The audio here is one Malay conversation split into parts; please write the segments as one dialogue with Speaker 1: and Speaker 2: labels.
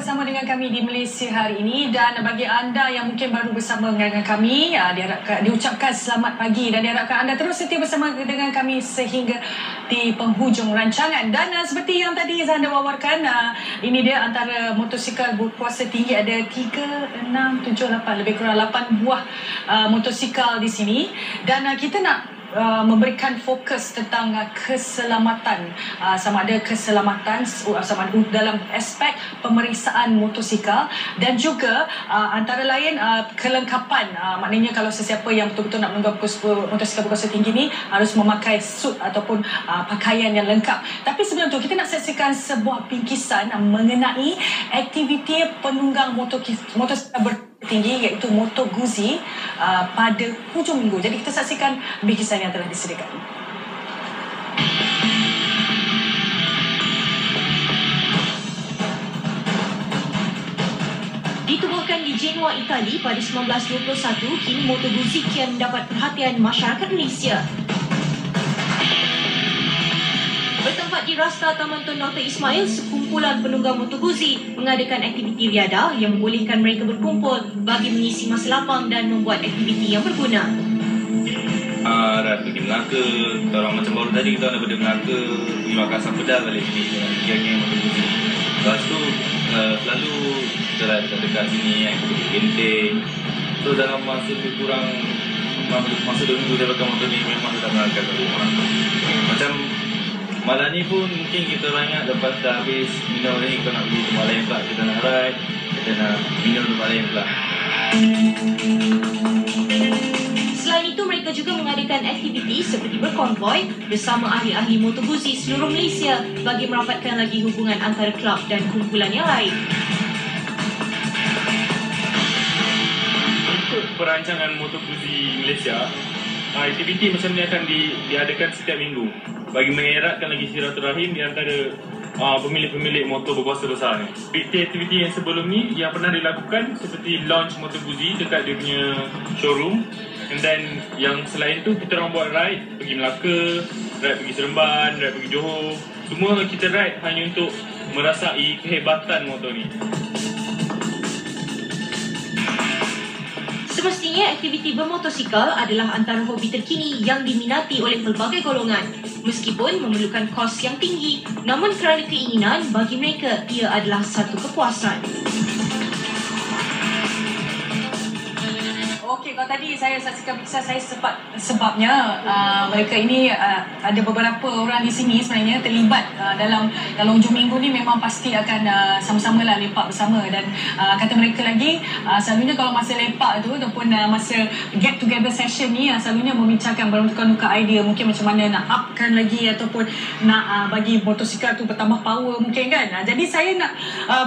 Speaker 1: bersama dengan kami di Malaysia hari ini, dan bagi anda yang mungkin baru bersama dengan kami, diucapkan selamat pagi dan diharapkan anda terus setia bersama dengan kami sehingga di penghujung rancangan. Dan seperti yang tadi Zanda wawarkan, ini dia antara motosikal berkuasa tinggi, ada 3, 6, 7, 8, lebih kurang 8 buah motosikal di sini, dan kita nak memberikan fokus tentang keselamatan, sama ada keselamatan sama ada dalam aspek pemeriksaan motosikal, dan juga antara lain kelengkapan, maknanya kalau sesiapa yang betul-betul nak menunggang motosikal berkuasa tinggi ni harus memakai suit ataupun pakaian yang lengkap. Tapi sebelum tu kita nak saksikan sebuah bingkisan mengenai aktiviti penunggang motosikal tinggi, iaitu Moto Guzzi pada hujung minggu. Jadi kita saksikan bingkisan yang telah disediakan.
Speaker 2: Ditubuhkan di Genoa, Itali pada 1921, kini Moto Guzzi kian mendapat perhatian masyarakat Malaysia. Bertempat di Rasta Taman Tun Dr. Ismail, sekumpulan penunggang Moto Guzzi mengadakan aktiviti riadah yang membolehkan mereka berkumpul bagi mengisi masa lapang dan membuat aktiviti yang berguna.
Speaker 3: Dah pergi Melaka, kita orang macam baru tadi kita daripada Melaka pergi makan asam pedas balik sini dengan geng-geng Moto Guzzi. Lepas tu selalu kita dah dekat sini kan, kita pergi Genting. So dalam masa tu kurang masa 2 minggu saya pakai motor ni memang kita melanggar kat rumah. Macam malam ni pun mungkin kita orang ingat lepas dah habis minum ni, kita nak pergi tempat lain pula, kita nak ride, kita nak minum tempat lain pula.
Speaker 2: Selain itu, mereka juga mengadakan aktiviti seperti berkonvoi bersama ahli-ahli Moto Guzzi seluruh Malaysia bagi merapatkan lagi hubungan antara kelab dan kumpulan yang lain.
Speaker 4: Untuk perancangan Moto Guzzi Malaysia, aktiviti macam ni akan diadakan setiap minggu bagi mengeratkan lagi silaturahim di antara pemilik-pemilik motor berkuasa besar ni. Aktiviti yang sebelum ni yang pernah dilakukan seperti launch Moto Guzzi dekat dia punya showroom, and then yang selain tu kita orang buat ride pergi Melaka, ride pergi Seremban, ride pergi Johor. Semua kita ride hanya untuk merasai kehebatan motor ni.
Speaker 2: Semestinya aktiviti bermotosikal adalah antara hobi terkini yang diminati oleh pelbagai golongan. Meskipun memerlukan kos yang tinggi, namun kerana keinginan, bagi mereka ia adalah satu kepuasan.
Speaker 1: Okey, kalau tadi saya saksikan bingkisan, saya sebabnya mereka ini ada beberapa orang di sini sebenarnya terlibat dalam hujung minggu ni, memang pasti akan sama-sama lah lepak bersama, dan kata mereka lagi selalunya kalau masa lepak tu ataupun masa get together session ni selalunya membincangkan bertukar-tukar idea, mungkin macam mana nak upkan lagi ataupun nak bagi motosikal tu bertambah power mungkin kan. Jadi saya nak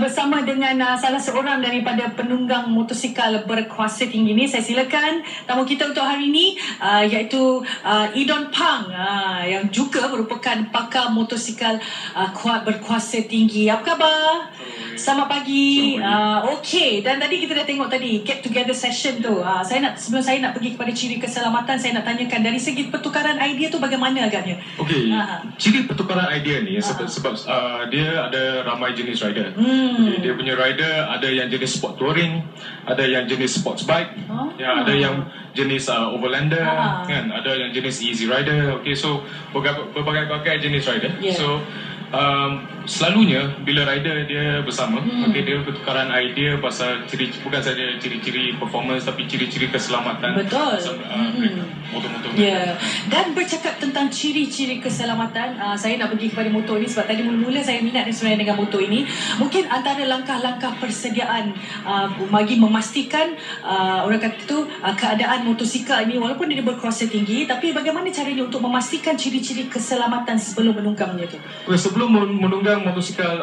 Speaker 1: bersama dengan salah seorang daripada penunggang motosikal berkuasa tinggi ni. Saya silakan tamu kita untuk hari ini, iaitu Idon Pang, yang juga merupakan pakar motosikal berkuasa tinggi. Apa khabar? Selamat pagi. Okey, dan tadi kita dah tengok tadi get together session tu. Sebelum saya nak pergi kepada ciri keselamatan, saya nak tanyakan dari segi pertukaran idea tu bagaimana agaknya?
Speaker 5: Okey, ciri pertukaran idea ni sebab dia ada ramai jenis rider. Okay, dia punya rider ada yang jenis sport touring, ada yang jenis sports bike, ada yang jenis overlander, kan, ada yang jenis easy rider. Okey, so berbagai-bagai jenis rider. So selalunya bila rider dia bersama, dia pertukaran idea pasal bukan saja ciri-ciri performance tapi ciri-ciri keselamatan.
Speaker 1: Betul.
Speaker 5: Motor-motor.
Speaker 1: Dan bercakap tentang ciri-ciri keselamatan, saya nak pergi kepada motor ini sebab tadi mula-mula saya minat sebenarnya dengan motor ini. Mungkin antara langkah-langkah persediaan bagi memastikan orang kata tu keadaan motosikal ini walaupun dia berkuasa tinggi, tapi bagaimana caranya untuk memastikan ciri-ciri keselamatan sebelum menunggangnya tu?
Speaker 5: Sebelum menunggang motosikal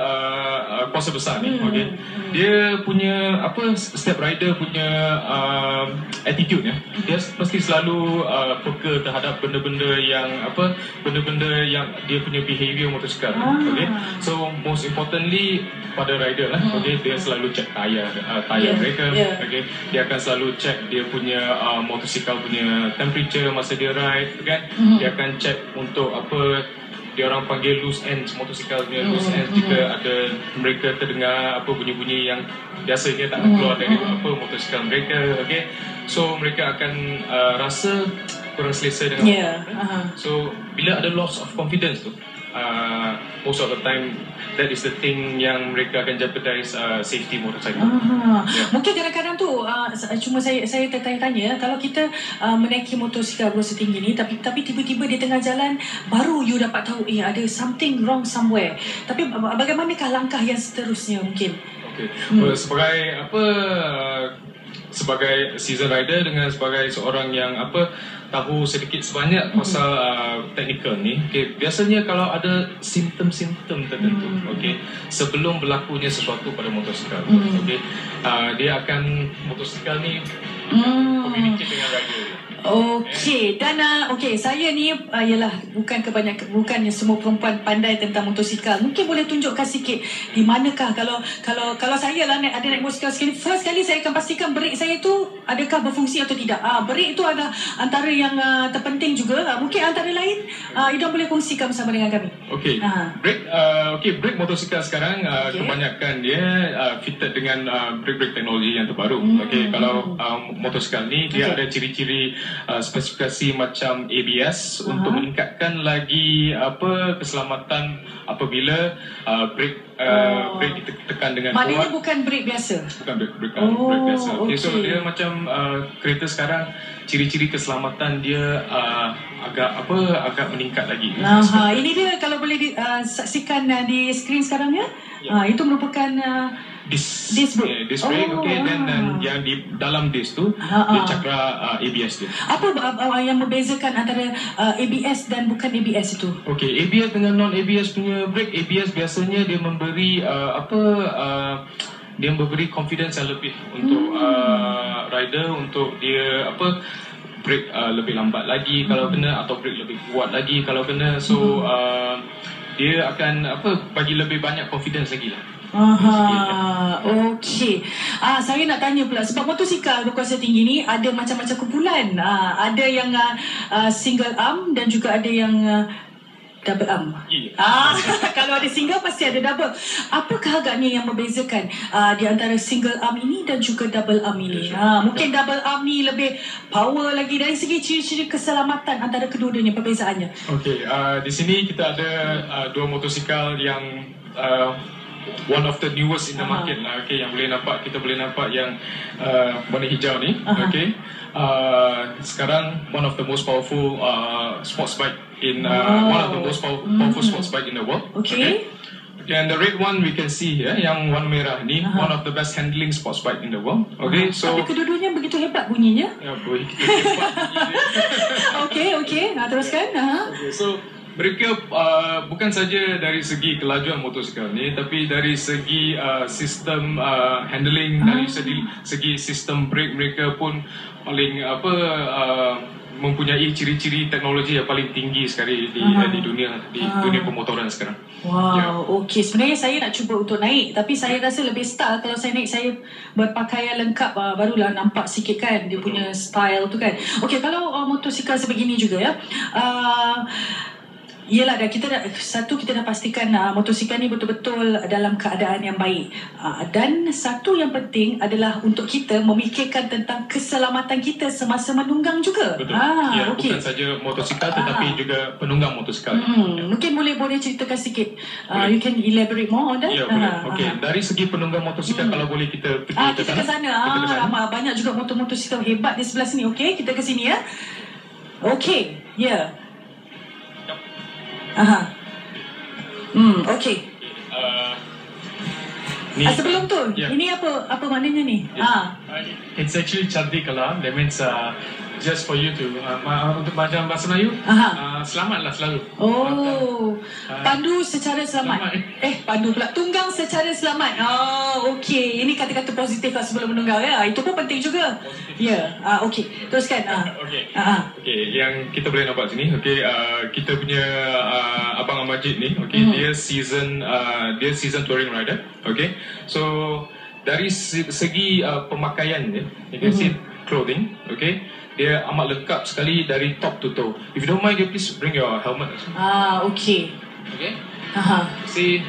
Speaker 5: kuasa besar ni, dia punya setiap rider punya attitude-nya, dia mesti selalu peka terhadap benda-benda yang dia punya behavior motosikal. So most importantly pada rider lah, dia selalu check tayar mereka. Dia akan selalu check dia punya motosikal punya temperature masa dia ride, kan. Dia akan check untuk dia orang panggil loose ends, motosikal punya loose ends. Jika ada mereka terdengar apa bunyi-bunyi yang biasanya tak keluar dari apa motosikal mereka, okay, so mereka akan rasa kurang selesa dengan so bila ada loss of confidence tu, most of the time that is the thing yang mereka akan jeopardize safety motorcycle.
Speaker 1: Mungkin kadang-kadang tu cuma saya tertanya-tanya, kalau kita menaiki motosikal berasa tinggi ni, tapi tiba-tiba di tengah jalan baru you dapat tahu ada something wrong somewhere. Tapi bagaimanakah langkah yang seterusnya mungkin?
Speaker 5: Sebagai apa, sebagai season rider dengan sebagai seorang yang apa tahu sedikit sebanyak pasal teknikal ni, biasanya kalau ada simptom-simptom tertentu, sebelum berlakunya sesuatu pada motosikal, dia akan motosikal ni communicate dengan rider.
Speaker 1: Dan saya ni ialah bukannya semua perempuan pandai tentang motosikal. Mungkin boleh tunjukkan sikit di manakah kalau saya lah ada naik motosikal sekali, first kali saya akan pastikan brake saya tu adakah berfungsi atau tidak. Brake tu ada antara yang terpenting juga. Mungkin antara lain Idam boleh kongsikan bersama dengan kami.
Speaker 5: Brake motosikal sekarang kebanyakan dia fitted dengan brake teknologi yang terbaru. Kalau motosikal ni dia ada ciri-ciri spesifikasi macam ABS untuk meningkatkan lagi apa keselamatan apabila brake ditekan dengan kuat.
Speaker 1: Maknanya bukan brake biasa.
Speaker 5: Bukan brake biasa. So dia macam kereta sekarang, ciri-ciri keselamatan dia agak meningkat lagi.
Speaker 1: Ini dia kalau boleh saksikan di skrin sekarang ya. Itu merupakan disc brake.
Speaker 5: Dan yang di dalam disc tu dia cakra ABS dia.
Speaker 1: Apa yang membezakan antara ABS dan bukan ABS itu?
Speaker 5: ABS dengan non ABS punya brake. ABS biasanya dia memberi dia memberi confidence yang lebih untuk rider, untuk dia brake lebih lambat lagi kalau kena, atau brake lebih kuat lagi kalau kena. So dia akan bagi lebih banyak confidence lagi lah.
Speaker 1: Saya nak tanya pula, sebab motosikal berkuasa tinggi ni ada macam-macam kumpulan. Ada yang single arm dan juga ada yang double arm. Kalau ada single pasti ada double. Apakah agaknya yang membezakan di antara single arm ini dan juga double arm ini? Mungkin double arm ni lebih power lagi dari segi ciri-ciri keselamatan antara kedua-duanya, perbezaannya.
Speaker 5: Di sini kita ada dua motosikal yang one of the newest in the market lah. Yang kita boleh nampak yang warna hijau ni. Sekarang one of the most powerful sports bike in one of the most powerful sports bike in the world. And the red one we can see here, yang warna merah ni, one of the best handling sports bike in the world. So
Speaker 1: tapi kedua-duanya begitu hebat bunyinya.
Speaker 5: Begitu hebat bunyinya.
Speaker 1: Teruskan.
Speaker 5: So mereka bukan saja dari segi kelajuan motosikal ni, tapi dari segi sistem handling, dari segi sistem brake mereka pun paling mempunyai ciri-ciri teknologi yang paling tinggi sekali di dunia pemotoran sekarang.
Speaker 1: Sebenarnya saya nak cuba untuk naik, tapi saya rasa lebih style kalau saya naik, saya berpakaian lengkap, barulah nampak sikit kan dia punya style tu kan. Kalau motosikal sebegini juga ya. Yelah, kita dah pastikan motosikal ni betul-betul dalam keadaan yang baik. Dan satu yang penting adalah untuk kita memikirkan tentang keselamatan kita semasa menunggang juga.
Speaker 5: Bukan saja motosikal tetapi juga penunggang motosikal.
Speaker 1: Mungkin boleh ceritakan sikit. You can elaborate more on that?
Speaker 5: Boleh. Dari segi penunggang motosikal, kalau boleh kita pergi
Speaker 1: kita ke sana. Banyak juga motor-motosikal hebat di sebelah sini. Kita ke sini ya. Sebelum tu, ini apa maknanya ni?
Speaker 5: It's actually Chardi Kala. That means just for you to untuk macam bahasa Melayu, selamatlah selalu.
Speaker 1: Pandu secara selamat. Pandu pula, tunggang secara selamat. Ini kata-kata positif lah sebelum menunggang ya. Itu pun penting juga. Teruskan.
Speaker 5: Yang kita boleh nampak sini, kita punya Abang Amajid ni, dia season touring rider. So dari segi pemakaian dia, you can see clothing, dia amat lengkap sekali dari top to toe. If you don't mind, please bring your helmet. Okay.
Speaker 1: Aha.
Speaker 5: Si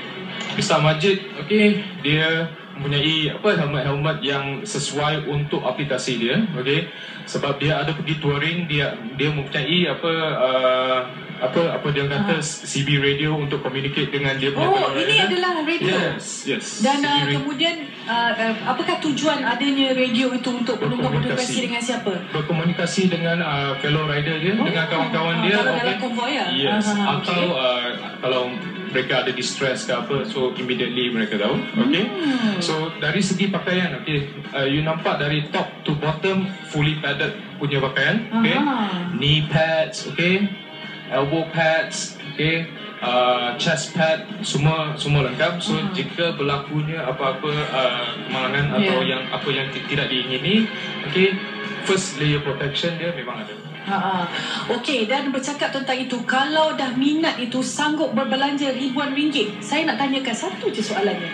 Speaker 5: Mr. Majid, okay, dia mempunyai helmet-helmet yang sesuai untuk aplikasi dia, okay. Sebab dia ada pergi touring, dia mempunyai apa dia kata CB radio untuk communicate dengan dia punya
Speaker 1: Oh, ini adalah radio.
Speaker 5: Yes.
Speaker 1: Dan kemudian apakah tujuan adanya radio itu untuk berkomunikasi dengan siapa?
Speaker 5: Berkomunikasi dengan fellow rider dia, dengan kawan-kawan dia.
Speaker 1: Kalau dalam konvoi ya?
Speaker 5: Yes. Atau kalau mereka ada distress ke apa, so immediately mereka tahu. Okay. So dari segi pakaian, okay, you nampak dari top to bottom fully padded punya pakaian, okay. Knee pads, okay. Elbow pads, okay. Chest pad, semua lengkap. So jika berlakunya apa-apa kemalangan atau apa yang tidak diingini, okay, first layer protection dia memang ada.
Speaker 1: Okey, dan bercakap tentang itu, kalau dah minat itu sanggup berbelanja ribuan ringgit, saya nak tanyakan satu je soalannya.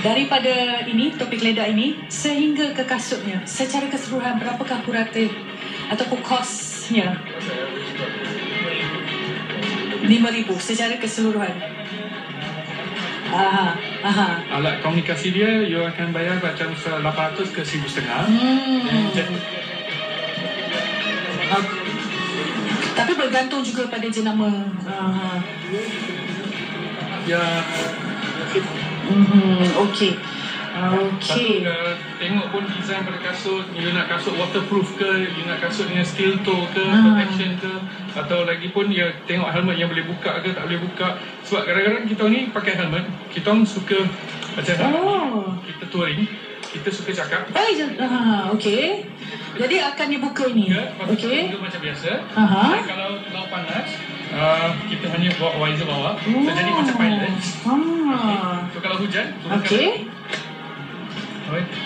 Speaker 1: Daripada ini, topik ledak ini, sehingga ke kasutnya, secara keseluruhan berapakah purata ataupun kosnya? 5,000 secara keseluruhan.
Speaker 4: Alat komunikasi dia, you akan bayar macam 800 ke 1,500.
Speaker 1: Tapi bergantung juga pada jenama. Okey. Okey.
Speaker 4: Tengok pun design pada kasut. You nak kasut waterproof ke, you nak kasut dengan steel toe ke, protection ke, atau lagi pun ya tengok helmet yang boleh buka ke tak boleh buka. Sebab kadang-kadang kita ni pakai helmet, kita suka macam kita touring, kita suka cakap.
Speaker 1: Okey. Jadi akan dibuka ini.
Speaker 4: Okey. Macam biasa. Dan kalau panas, kita hanya bawa visor bawah. So jadi macam pilot. So kalau hujan,
Speaker 1: okey.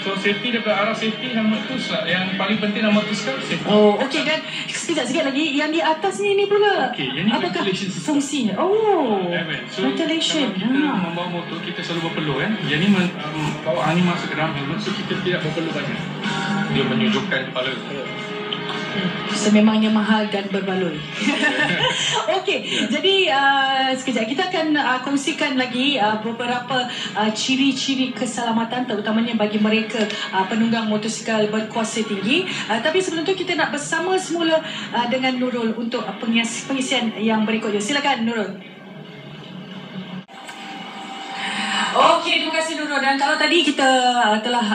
Speaker 4: So safety daripada arah safety helmet tu yang paling penting nama tu sekarang safety.
Speaker 1: Oh, okey. Dan sekejap lagi yang di atas ni pula.
Speaker 4: Okey, yang ni
Speaker 1: apakah
Speaker 4: ventilation system.
Speaker 1: Fungsinya? Oh.
Speaker 4: So
Speaker 1: ventilation.
Speaker 4: Kalau kita membawa motor, kita selalu berpeluh kan. Yang ni bawa angin masuk ke dalam helmet, so kita tidak berpeluh banyak.
Speaker 5: Dia menyujukkan kepala.
Speaker 1: Sememangnya mahal dan berbaloi. Okey, jadi sekejap kita akan kongsikan lagi beberapa ciri-ciri keselamatan terutamanya bagi mereka penunggang motosikal berkuasa tinggi. Tapi sebelum tu kita nak bersama semula dengan Nurul untuk pengisian yang berikutnya. Silakan Nurul. Okey, terima kasih Nurul. Dan kalau tadi kita telah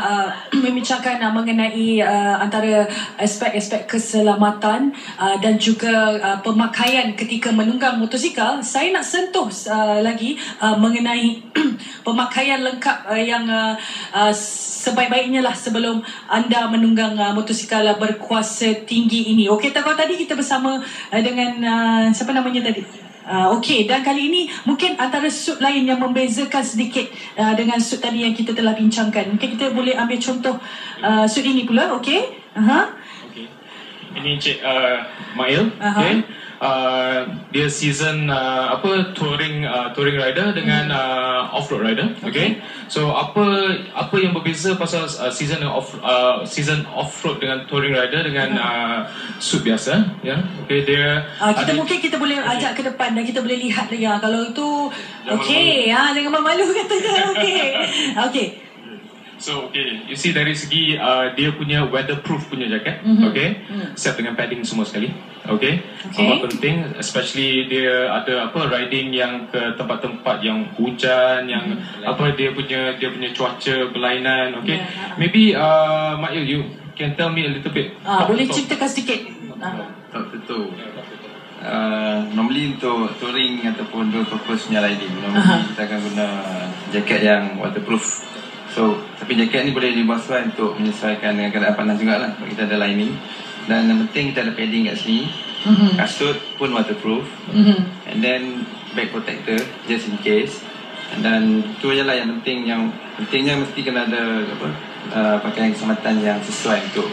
Speaker 1: membincangkan mengenai antara aspek-aspek keselamatan dan juga pemakaian ketika menunggang motosikal, saya nak sentuh lagi mengenai pemakaian lengkap yang sebaik-baiknya lah sebelum anda menunggang motosikal berkuasa tinggi ini. Okey, kalau tadi kita bersama dengan siapa namanya tadi? Okey, dan kali ini mungkin antara suit lain yang membezakan sedikit dengan suit tadi yang kita telah bincangkan. Mungkin kita boleh ambil contoh suit ini pula, okey?
Speaker 5: Okey. Ini Encik Mail, okey. Dia season touring rider dengan off-road rider, okey. So apa yang berbeza pasal season off-road dengan touring rider dengan suit biasa, ya. Okey, dia
Speaker 1: kita boleh ajak ke depan dan kita boleh lihat lagi. Kalau itu okey, jangan malu katanya. Okey.
Speaker 5: So you see dari segi dia punya weatherproof punya jaket, siap dengan padding semua sekali, amat penting, especially dia ada riding yang ke tempat-tempat yang hujan, yang dia punya cuaca berlainan, maybe Mail, you can tell me a little bit.
Speaker 1: Boleh ceritakan sedikit.
Speaker 6: Betul. Normally untuk touring ataupun dual purpose punya riding, normally kita akan guna jaket yang waterproof. So, tapi jaket ni boleh dibuat sesuai untuk menyesuaikan dengan keadaan panas jugalah. Kita ada lining. Dan yang penting kita ada padding kat sini. Kasut pun waterproof. And then back protector just in case. And then tu je lah yang penting. Yang pentingnya mesti kena ada pakaian keselamatan yang sesuai untuk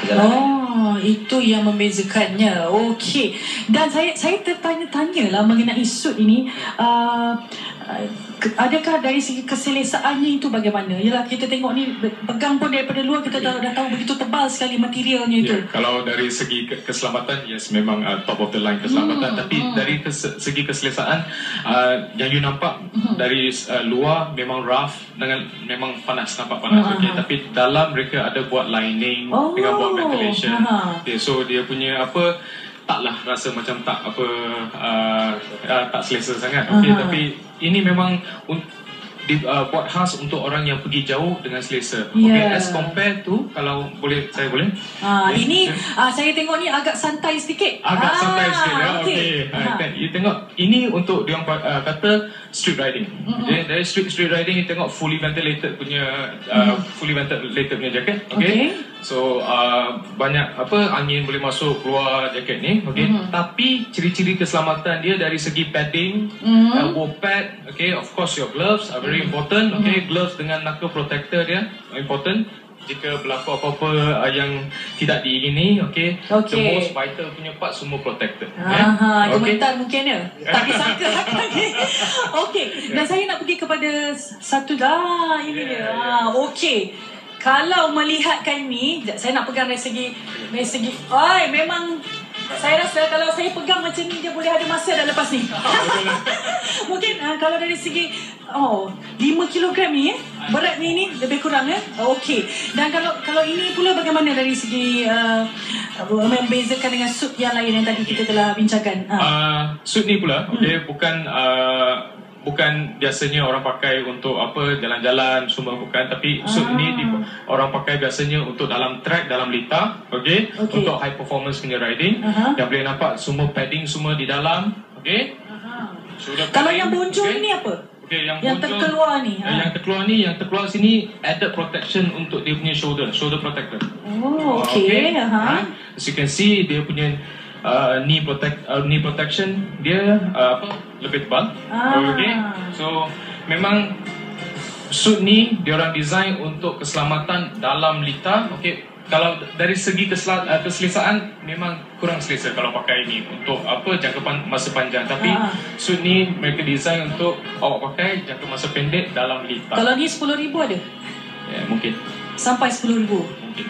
Speaker 6: perjalanan.
Speaker 1: Itu yang membezakannya. Okey. Dan saya tertanya-tanya lah mengenai suit ini. adakah dari segi keselesaannya itu bagaimana? Yalah, kita tengok ni pegang pun daripada luar kita dah tahu begitu tebal sekali materialnya itu.
Speaker 5: Kalau dari segi keselamatan, yes, memang top of the line keselamatan. Tapi dari segi keselesaan, yang you nampak dari luar memang rough, dengan memang panas, nampak panas. Okay. Tapi dalam mereka ada buat lining dengan buat ventilation. Okay, so dia punya apa, taklah rasa macam tak apa tak selesa sangat. Okay, tapi ini memang buat khas untuk orang yang pergi jauh dengan selesa. Okay, as compare to, kalau saya boleh.
Speaker 1: Ini saya tengok ni agak santai sedikit.
Speaker 5: Agak santai sikit ya. Okay. You tengok ini untuk dia kata street riding. Okay, dari street riding you tengok fully ventilated punya punya jaket. Okay. So banyak angin boleh masuk keluar jaket ni. Okay. Tapi ciri-ciri keselamatan dia dari segi padding, elbow pad, okay, of course your gloves are very important. Okay, gloves dengan knuckle protector dia important. Jika berlaku apa-apa yang tidak diingini, okay, the most vital punya part semua protected.
Speaker 1: Gemetar mungkin ya. Tak disangka tadi. Okay, dan saya nak pergi kepada satu ini dia. Okay, kalau melihatkan ni, saya nak pegang dari segi memang saya rasa kalau saya pegang macam ni dia boleh ada masa dah lepas ni. Mungkin kalau dari segi 5 kilogram ni berat ni lebih kurang okey. Dan kalau ini pula bagaimana dari segi membezakan dengan suit yang lain yang tadi kita telah bincangkan?
Speaker 5: Suit ni pula bukan biasanya orang pakai untuk jalan-jalan semua, bukan, tapi suit ini orang pakai biasanya untuk dalam track, dalam litar, okay? Untuk high performance punya riding. Yang boleh nampak semua padding semua di dalam, okay?
Speaker 1: Kalau yang bonjol ni apa?
Speaker 5: Okay,
Speaker 1: yang terkeluar ni.
Speaker 5: Yang terkeluar sini added protection untuk dia punya shoulder protector.
Speaker 1: Okay.
Speaker 5: As you can see dia punya knee protection dia lebih tebal. Okay. So memang suit ni diorang design untuk keselamatan dalam litar. Okay. Kalau dari segi keselesaan memang kurang selesa kalau pakai ini untuk jangka masa panjang. Tapi suit ni mereka design untuk awak pakai jangka masa pendek dalam litar.
Speaker 1: Kalau ni 10,000 ada?
Speaker 5: Ya, mungkin.
Speaker 1: Sampai 10,000?
Speaker 5: Mungkin.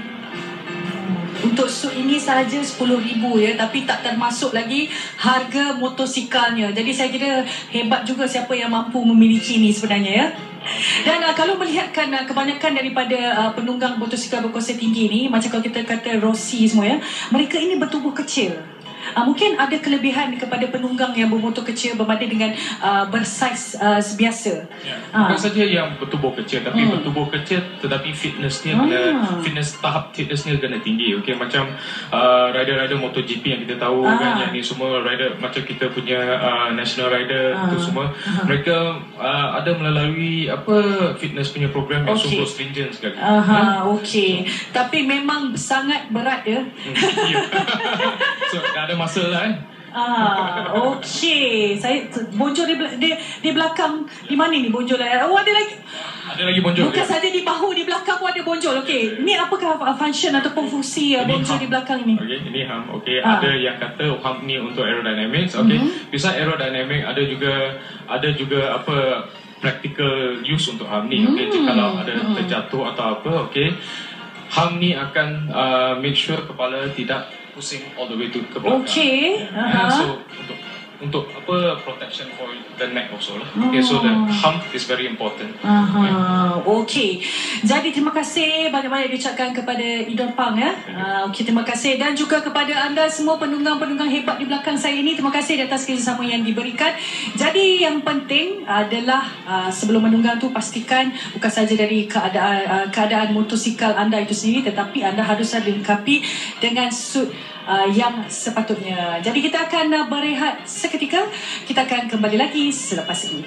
Speaker 1: Untuk suit ini sahaja 10,000 ya, tapi tak termasuk lagi harga motosikalnya. Jadi saya kira hebat juga siapa yang mampu memiliki ini sebenarnya ya. Dan kalau melihatkan kebanyakan daripada penunggang motosikal berkuasa tinggi ni, macam kalau kita kata Rossi semua ya, mereka ini bertubuh kecil. Mungkin ada kelebihan kepada penunggang yang bermotor kecil berbanding dengan bersaiz biasa.
Speaker 5: Bukan saja yang bertubuh kecil, tapi bertubuh kecil tetapi fitnessnya tahap fitnessnya kena tinggi. Okay, macam rider-rider MotoGP yang kita tahu kan, yang ni semua rider macam kita punya national rider tu semua, mereka ada melalui fitness punya program yang sungguh stringent sekali.
Speaker 1: Okay. Tapi memang sangat berat ya.
Speaker 5: So ada masalah
Speaker 1: okey. Saya bonjol di belakang. Di mana ni bonjol? Ada lagi.
Speaker 5: Ada lagi bonjol.
Speaker 1: Bukan saja di bahu, di belakang pun ada bonjol. Okey. Ini apakah function ataupun fungsi bonjol di belakang ni?
Speaker 5: Okey, ini hump. Okey, ada yang kata hump ni untuk aerodynamics. Okey. Bisa aerodynamic ada juga practical use untuk hump ni. Okey, kalau ada terjatuh atau okey. Hump ni akan make sure kepala tidak pusing all the way to ke belakang.
Speaker 1: Okay.
Speaker 5: So untuk protection for the neck also lah. Okay, so the hump is very important.
Speaker 1: Okay. Jadi terima kasih banyak-banyak diucapkan kepada Idon Pang ya. Okay, terima kasih, dan juga kepada anda semua penunggang-penunggang hebat di belakang saya ini. Terima kasih di atas kerjasama yang diberikan. Jadi yang penting adalah sebelum menunggang tu pastikan bukan saja dari keadaan motosikal anda itu sendiri, tetapi anda harus dilengkapi dengan suit yang sepatutnya. Jadi kita akan berehat seketika. Kita akan kembali lagi selepas ini.